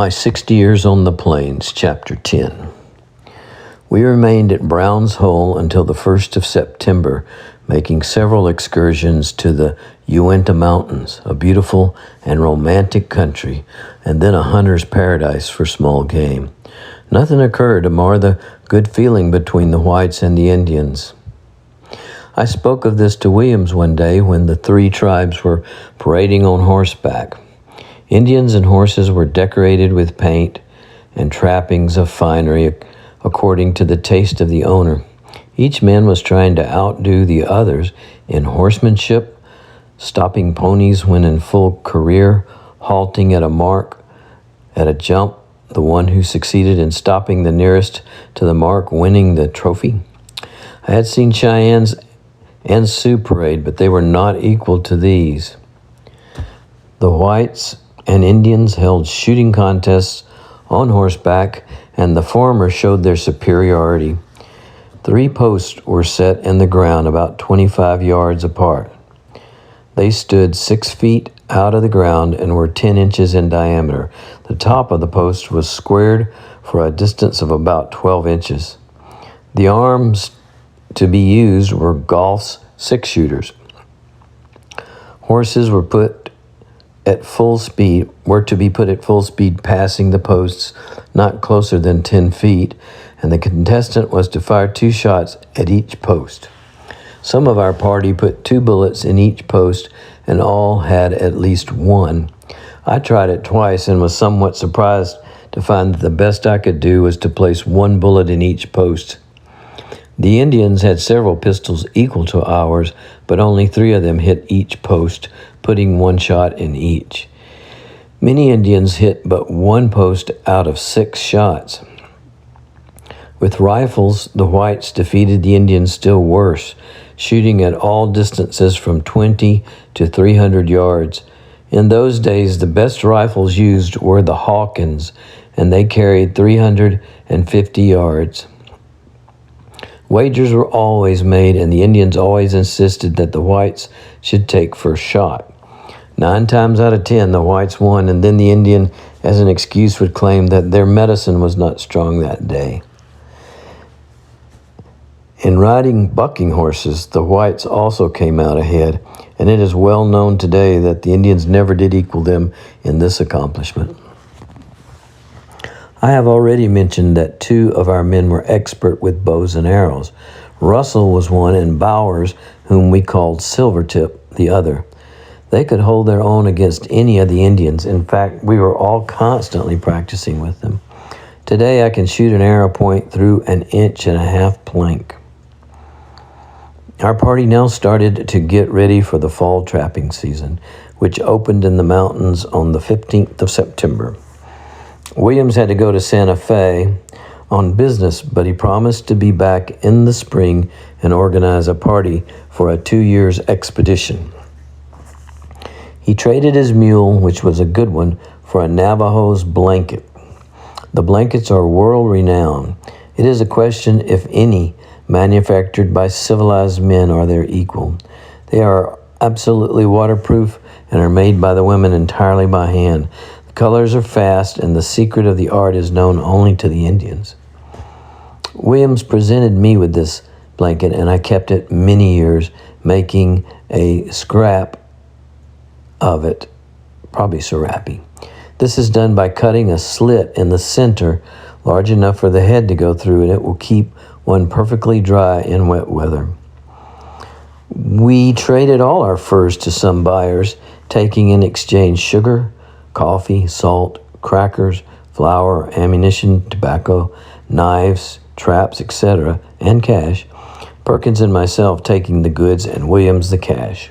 My 60 Years on the Plains, Chapter 10. We remained at Brown's Hole until the 1st of September, making several excursions to the Uinta Mountains, a beautiful and romantic country, and then a hunter's paradise for small game. Nothing occurred to mar the good feeling between the whites and the Indians. I spoke of this to Williams one day when the three tribes were parading on horseback. Indians and horses were decorated with paint and trappings of finery according to the taste of the owner. Each man was trying to outdo the others in horsemanship, stopping ponies when in full career, halting at a mark, at a jump, the one who succeeded in stopping the nearest to the mark winning the trophy. I had seen Cheyennes and Sioux parade, but they were not equal to these. The whites and Indians held shooting contests on horseback, and the former showed their superiority. 3 posts were set in the ground about 25 yards apart. They stood 6 feet out of the ground and were 10 inches in diameter. The top of the post was squared for a distance of about 12 inches. The arms to be used were Gauff's 6-shooters. Horses were to be put at full speed passing the posts not closer than 10 feet, and the contestant was to fire 2 shots at each post. Some of our party put 2 bullets in each post, and all had at least one. I tried it twice and was somewhat surprised to find that the best I could do was to place 1 bullet in each post. The Indians had several pistols equal to ours, but only 3 of them hit each post, putting 1 shot in each. Many Indians hit but 1 post out of 6 shots. With rifles, the whites defeated the Indians still worse, shooting at all distances from 20 to 300 yards. In those days, the best rifles used were the Hawkins, and they carried 350 yards. Wagers were always made, and the Indians always insisted that the whites should take first shot. 9 times out of 10, the whites won, and then the Indian, as an excuse, would claim that their medicine was not strong that day. In riding bucking horses, the whites also came out ahead, and it is well known today that the Indians never did equal them in this accomplishment. I have already mentioned that 2 of our men were expert with bows and arrows. Russell was one, and Bowers, whom we called Silvertip, the other. They could hold their own against any of the Indians. In fact, we were all constantly practicing with them. Today, I can shoot an arrow point through an 1.5 inch plank. Our party now started to get ready for the fall trapping season, which opened in the mountains on the 15th of September. Williams had to go to Santa Fe on business, but he promised to be back in the spring and organize a party for a 2-year expedition. He traded his mule, which was a good one, for a Navajo's blanket. The blankets are world-renowned. It is a question, if any, manufactured by civilized men are their equal. They are absolutely waterproof and are made by the women entirely by hand. The colors are fast, and the secret of the art is known only to the Indians. Williams presented me with this blanket, and I kept it many years, making a scrap of it, probably serape. This is done by cutting a slit in the center large enough for the head to go through, and it will keep one perfectly dry in wet weather. We traded all our furs to some buyers, taking in exchange sugar, coffee, salt, crackers, flour, ammunition, tobacco, knives, traps, etc., and cash. Perkins and myself taking the goods and Williams the cash.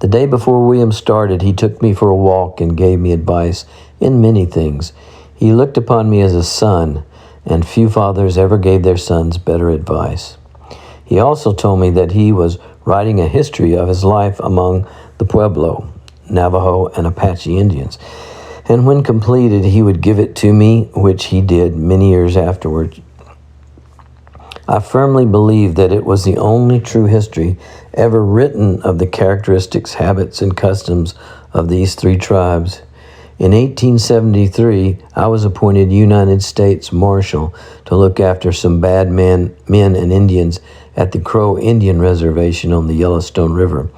The day before Williams started, he took me for a walk and gave me advice in many things. He looked upon me as a son, and few fathers ever gave their sons better advice. He also told me that he was writing a history of his life among the Pueblo, Navajo, and Apache Indians, and when completed, he would give it to me, which he did many years afterwards. I firmly believe that it was the only true history ever written of the characteristics, habits, and customs of these 3 tribes. In 1873, I was appointed United States Marshal to look after some bad men and Indians at the Crow Indian Reservation on the Yellowstone River.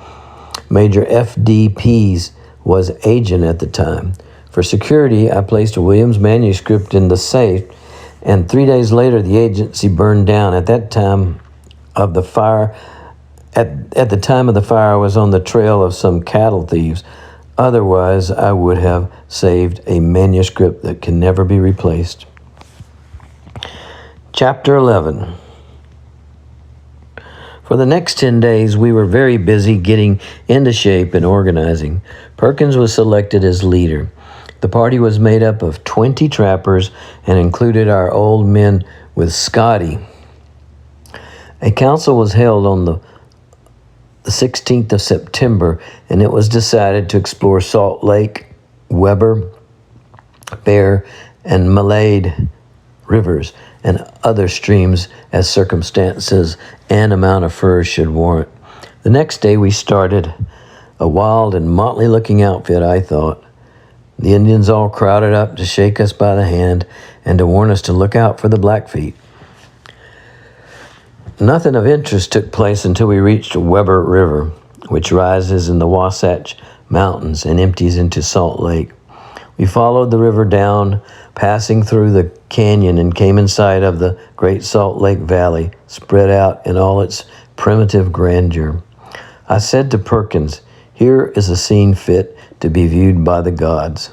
Major F.D. Pease was agent at the time. For security, I placed a Williams manuscript in the safe, and 3 days later the agency burned down. At the time of the fire, I was on the trail of some cattle thieves. Otherwise, I would have saved a manuscript that can never be replaced. Chapter 11. For the next 10 days, we were very busy getting into shape and organizing. Perkins was selected as leader. The party was made up of 20 trappers and included our old men with Scotty. A council was held on the 16th of September, and it was decided to explore Salt Lake, Weber, Bear, and Malade rivers and other streams as circumstances and amount of furs should warrant. The next day we started, a wild and motley-looking outfit, I thought. The Indians all crowded up to shake us by the hand and to warn us to look out for the Blackfeet. Nothing of interest took place until we reached Weber River, which rises in the Wasatch Mountains and empties into Salt Lake. We followed the river down, passing through the canyon, and came in sight of the Great Salt Lake Valley, spread out in all its primitive grandeur. I said to Perkins, "Here is a scene fit to be viewed by the gods."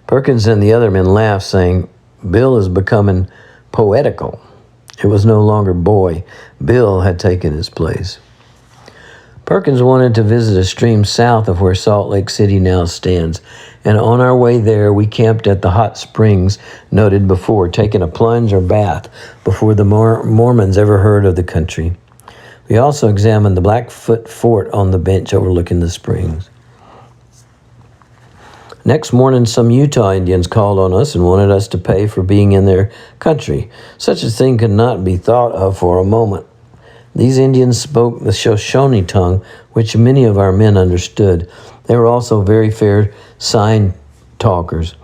Perkins and the other men laughed, saying, "Bill is becoming poetical." It was no longer boy. Bill had taken his place. Perkins wanted to visit a stream south of where Salt Lake City now stands, and on our way there we camped at the hot springs noted before, taking a plunge or bath before the Mormons ever heard of the country. We also examined the Blackfoot Fort on the bench overlooking the springs. Next morning, some Utah Indians called on us and wanted us to pay for being in their country. Such a thing could not be thought of for a moment. These Indians spoke the Shoshone tongue, which many of our men understood. They were also very fair sign talkers.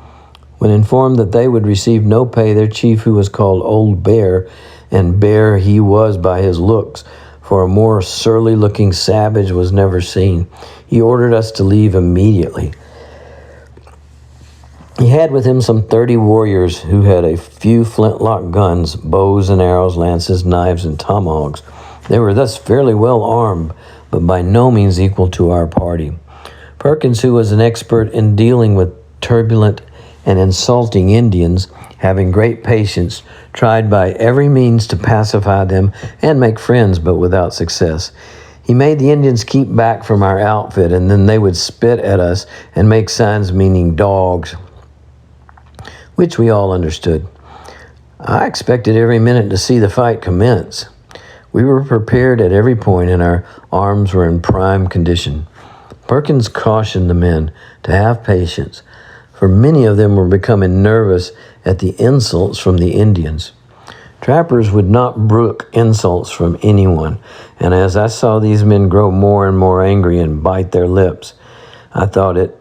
When informed that they would receive no pay, their chief, who was called Old Bear, and bear he was by his looks, for a more surly-looking savage was never seen, he ordered us to leave immediately. He had with him some 30 warriors who had a few flintlock guns, bows and arrows, lances, knives, and tomahawks. They were thus fairly well armed, but by no means equal to our party. Perkins, who was an expert in dealing with turbulent and insulting Indians, having great patience, tried by every means to pacify them and make friends, but without success. He made the Indians keep back from our outfit, and then they would spit at us and make signs meaning dogs, which we all understood. I expected every minute to see the fight commence. We were prepared at every point, and our arms were in prime condition. Perkins cautioned the men to have patience, for many of them were becoming nervous at the insults from the Indians. Trappers would not brook insults from anyone, and as I saw these men grow more and more angry and bite their lips, I thought it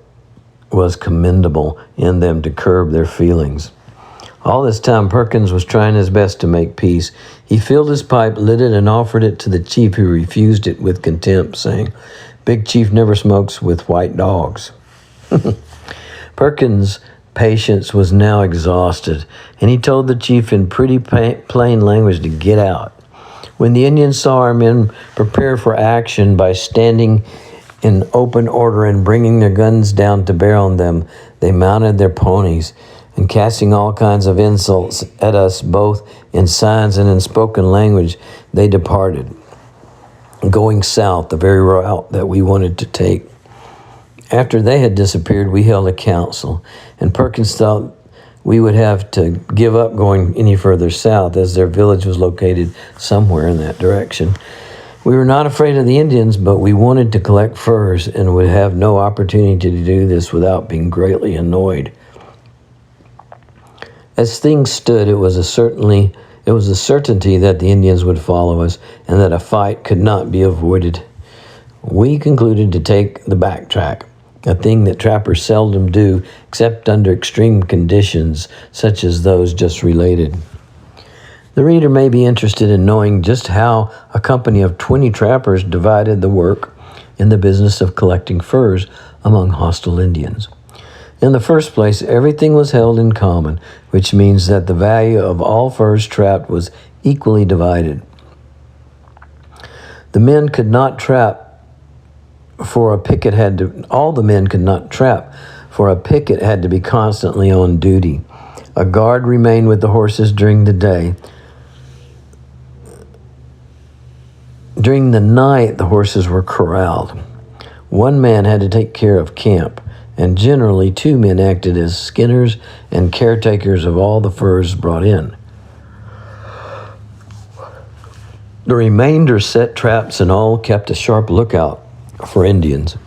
was commendable in them to curb their feelings. All this time, Perkins was trying his best to make peace. He filled his pipe, lit it, and offered it to the chief, who refused it with contempt, saying, "Big Chief never smokes with white dogs." Perkins' patience was now exhausted, and he told the chief in pretty plain language to get out. When the Indians saw our men prepare for action by standing in open order and bringing their guns down to bear on them, they mounted their ponies, and casting all kinds of insults at us, both in signs and in spoken language, they departed, going south, the very route that we wanted to take. After they had disappeared, we held a council, and Perkins thought we would have to give up going any further south, as their village was located somewhere in that direction. We were not afraid of the Indians, but we wanted to collect furs and would have no opportunity to do this without being greatly annoyed. As things stood, it was a certainty that the Indians would follow us and that a fight could not be avoided. We concluded to take the back track, a thing that trappers seldom do except under extreme conditions such as those just related. The reader may be interested in knowing just how a company of 20 trappers divided the work in the business of collecting furs among hostile Indians. In the first place, everything was held in common, which means that the value of all furs trapped was equally divided. The men could not trap, for a picket had to, all the men could not trap, for a picket had to be constantly on duty. A guard remained with the horses during the day. During the night, the horses were corralled. One man had to take care of camp, and generally 2 men acted as skinners and caretakers of all the furs brought in. The remainder set traps and all kept a sharp lookout for Indians.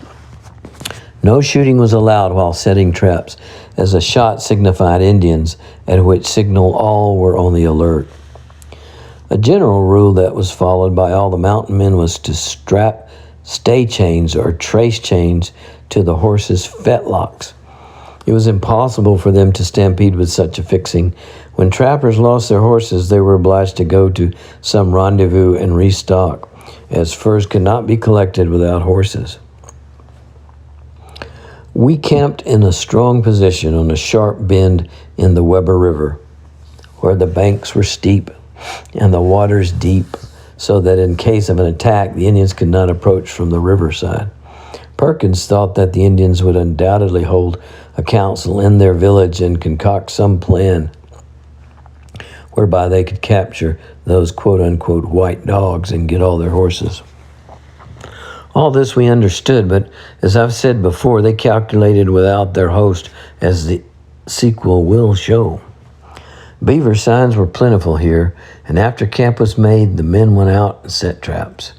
No shooting was allowed while setting traps, as a shot signified Indians, at which signal all were on the alert. A general rule that was followed by all the mountain men was to strap stay chains or trace chains to the horses' fetlocks. It was impossible for them to stampede with such a fixing. When trappers lost their horses, they were obliged to go to some rendezvous and restock, as furs could not be collected without horses. We camped in a strong position on a sharp bend in the Weber River, where the banks were steep and the waters deep, so that in case of an attack, the Indians could not approach from the riverside. Perkins thought that the Indians would undoubtedly hold a council in their village and concoct some plan whereby they could capture those quote-unquote white dogs and get all their horses. All this we understood, but as I've said before, they calculated without their host, as the sequel will show. Beaver signs were plentiful here, and after camp was made, the men went out and set traps.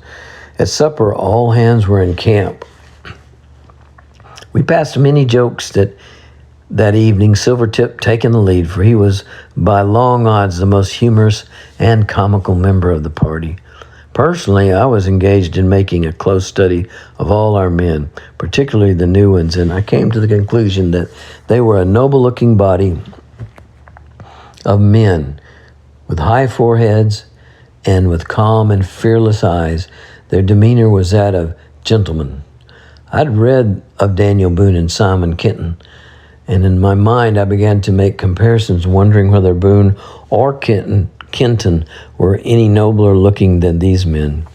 At supper, all hands were in camp. We passed many jokes that evening, Silvertip taking the lead, for he was by long odds the most humorous and comical member of the party. Personally, I was engaged in making a close study of all our men, particularly the new ones, and I came to the conclusion that they were a noble-looking body of men with high foreheads and with calm and fearless eyes. Their demeanor was that of gentlemen. I'd read of Daniel Boone and Simon Kenton, and in my mind I began to make comparisons, wondering whether Boone or Kenton were any nobler looking than these men.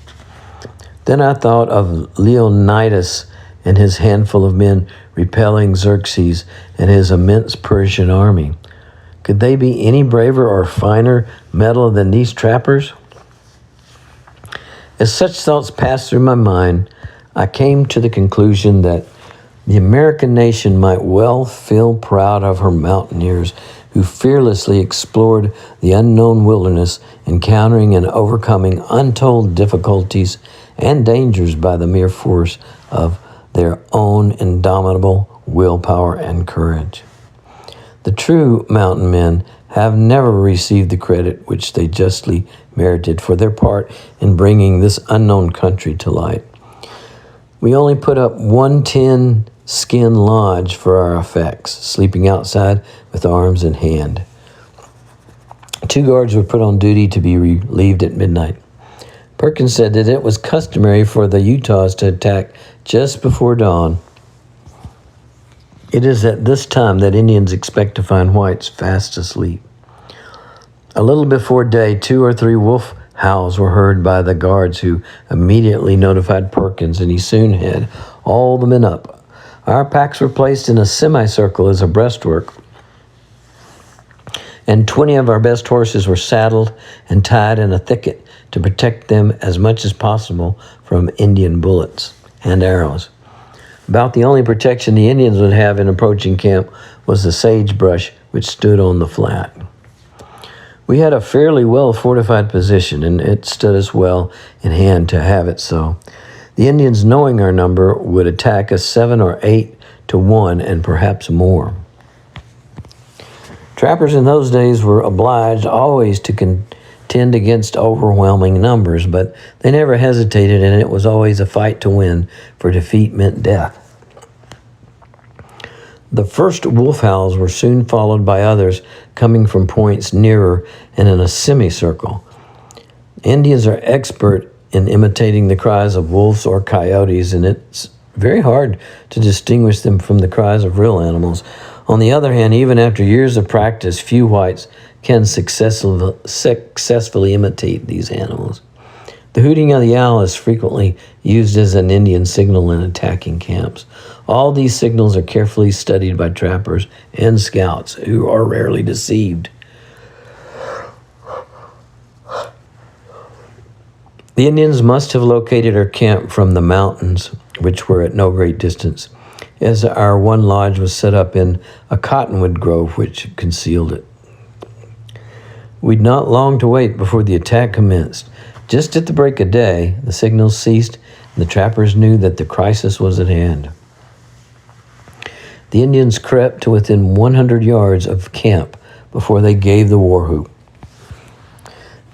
Then I thought of Leonidas and his handful of men repelling Xerxes and his immense Persian army. Could they be any braver or finer mettle than these trappers? As such thoughts passed through my mind, I came to the conclusion that the American nation might well feel proud of her mountaineers who fearlessly explored the unknown wilderness, encountering and overcoming untold difficulties and dangers by the mere force of their own indomitable willpower and courage. The true mountain men have never received the credit which they justly merited for their part in bringing this unknown country to light. We only put up one tin skin lodge for our effects, sleeping outside with arms in hand. 2 guards were put on duty to be relieved at midnight. Perkins said that it was customary for the Utahs to attack just before dawn. It is at this time that Indians expect to find whites fast asleep. A little before day, 2 or 3 wolf howls were heard by the guards, who immediately notified Perkins, and he soon had all the men up. Our packs were placed in a semicircle as a breastwork, and 20 of our best horses were saddled and tied in a thicket to protect them as much as possible from Indian bullets and arrows. About the only protection the Indians would have in approaching camp was the sagebrush which stood on the flat. We had a fairly well-fortified position, and it stood us well in hand to have it so. The Indians, knowing our number, would attack us 7 or 8 to 1, and perhaps more. Trappers in those days were obliged always to contend against overwhelming numbers, but they never hesitated, and it was always a fight to win, for defeat meant death. The first wolf howls were soon followed by others coming from points nearer and in a semicircle. Indians are expert in imitating the cries of wolves or coyotes, and it's very hard to distinguish them from the cries of real animals. On the other hand, even after years of practice, few whites can successfully imitate these animals. The hooting of the owl is frequently used as an Indian signal in attacking camps. All these signals are carefully studied by trappers and scouts, who are rarely deceived. The Indians must have located our camp from the mountains, which were at no great distance, as our one lodge was set up in a cottonwood grove which concealed it. We'd not long to wait before the attack commenced. Just at the break of day, the signals ceased, and the trappers knew that the crisis was at hand. The Indians crept to within 100 yards of camp before they gave the war whoop.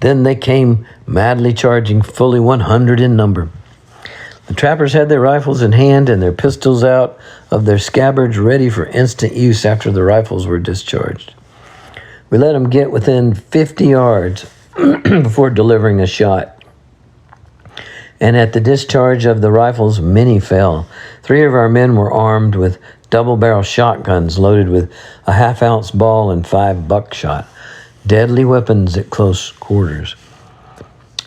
Then they came madly charging, fully 100 in number. The trappers had their rifles in hand and their pistols out of their scabbards ready for instant use after the rifles were discharged. We let them get within 50 yards before delivering a shot. And at the discharge of the rifles, many fell. 3 of our men were armed with double-barrel shotguns loaded with a half-ounce ball and 5 buckshot, deadly weapons at close quarters.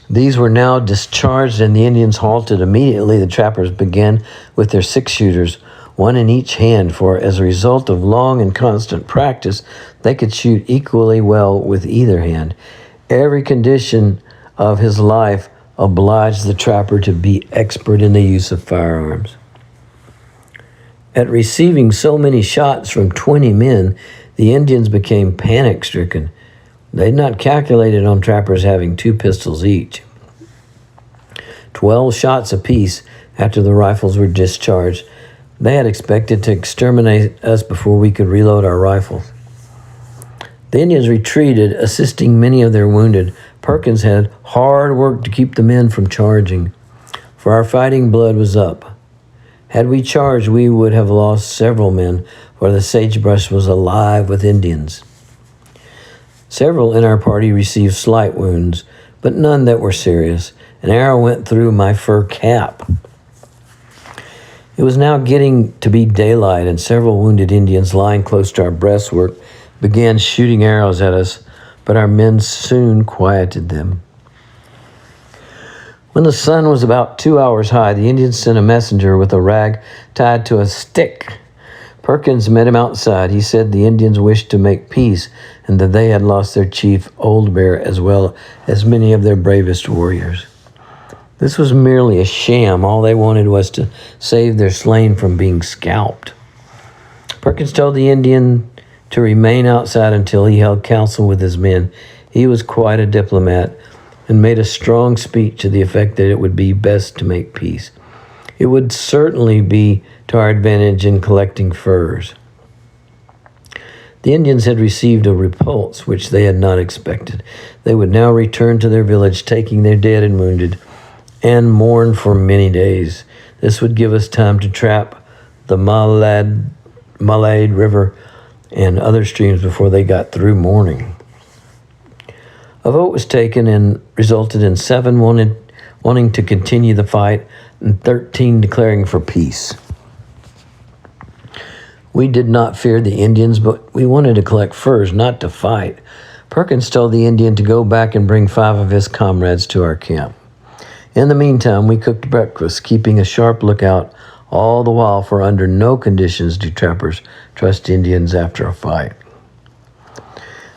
These were now discharged, and the Indians halted. Immediately, the trappers began with their 6-shooters, one in each hand, for as a result of long and constant practice, they could shoot equally well with either hand. Every condition of his life obliged the trapper to be expert in the use of firearms. At receiving so many shots from 20 men, the Indians became panic-stricken. They had not calculated on trappers having 2 pistols each. 12 shots apiece after the rifles were discharged. They had expected to exterminate us before we could reload our rifles. The Indians retreated, assisting many of their wounded. Perkins had hard work to keep the men from charging, for our fighting blood was up. Had we charged, we would have lost several men, for the sagebrush was alive with Indians. Several in our party received slight wounds, but none that were serious. An arrow went through my fur cap. It was now getting to be daylight, and several wounded Indians lying close to our breastwork began shooting arrows at us, but our men soon quieted them. When the sun was about 2 hours high, the Indians sent a messenger with a rag tied to a stick. Perkins met him outside. He said the Indians wished to make peace and that they had lost their chief, Old Bear, as well as many of their bravest warriors. This was merely a sham. All they wanted was to save their slain from being scalped. Perkins told the Indian to remain outside until he held council with his men. He was quite a diplomat and made a strong speech to the effect that it would be best to make peace. It would certainly be to our advantage in collecting furs. The Indians had received a repulse which they had not expected. They would now return to their village, taking their dead and wounded, and mourn for many days. This would give us time to trap the Malade River and other streams before they got through mourning. A vote was taken and resulted in 7 wanting to continue the fight and 13 declaring for peace. We did not fear the Indians, but we wanted to collect furs, not to fight. Perkins told the Indian to go back and bring 5 of his comrades to our camp. In the meantime, we cooked breakfast, keeping a sharp lookout all the while, for under no conditions do trappers trust Indians after a fight.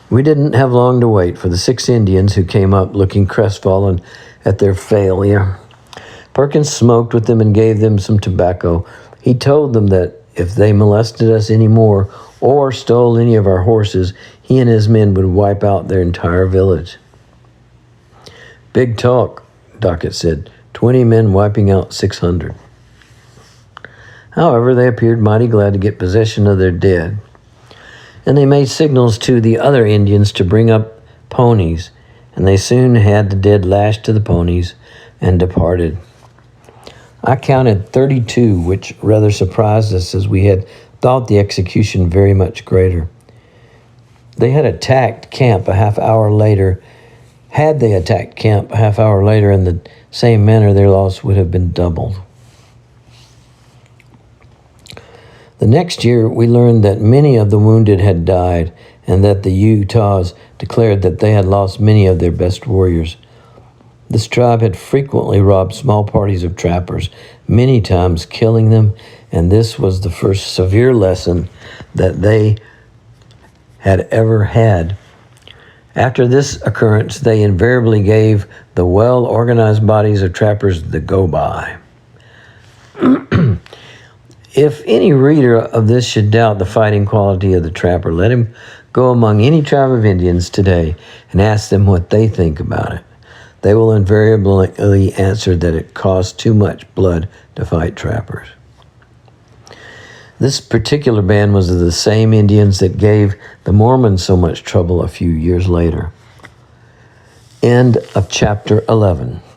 We didn't have long to wait for the 6 Indians who came up looking crestfallen at their failure. Perkins smoked with them and gave them some tobacco. He told them that if they molested us any more or stole any of our horses, he and his men would wipe out their entire village. Big talk, Dockett said. 20 men wiping out 600. However, they appeared mighty glad to get possession of their dead, and they made signals to the other Indians to bring up ponies, and they soon had the dead lashed to the ponies and departed. I counted 32, which rather surprised us, as we had thought the execution very much greater. They had attacked camp a half hour later. Had they attacked camp a half hour later in the same manner, their loss would have been doubled. The next year, we learned that many of the wounded had died and that the Utahs declared that they had lost many of their best warriors. This tribe had frequently robbed small parties of trappers, many times killing them, and this was the first severe lesson that they had ever had. After this occurrence, they invariably gave the well-organized bodies of trappers the go-by. If any reader of this should doubt the fighting quality of the trapper, let him go among any tribe of Indians today and ask them what they think about it. They will invariably answer that it costs too much blood to fight trappers. This particular band was the same Indians that gave the Mormons so much trouble a few years later. End of chapter 11.